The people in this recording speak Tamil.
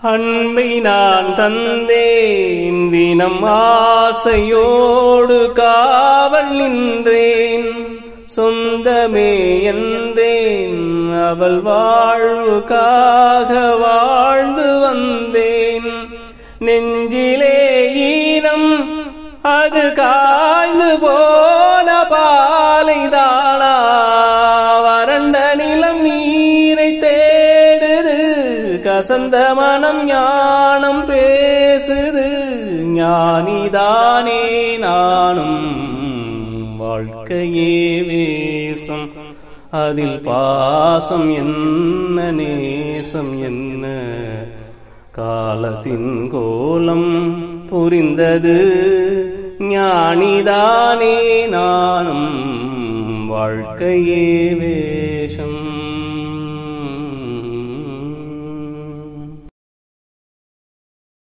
அன்பை நான் தந்தேன், தினம் ஆசையோடு காவல் நின்றேன். சொந்தமே என்றேன், அவள் வாழ்வுக்காக வாழ்ந்து வந்தேன். நெஞ்சிலே ஈனம் அது காய்ந்து போன பாலைதானா, வறண்ட நிலம் நீரை தேடுது, கசந்த மனம் ஞானம் பேசுது. ஞானிதானே நானும், வாழ்க்கையே வேஷம், அதில் பாசம் என்ன நேசம் என்ன. காலத்தின் கோலம் புரிந்தது, ஞானிதானே நானும், வாழ்க்கையே வேஷம்.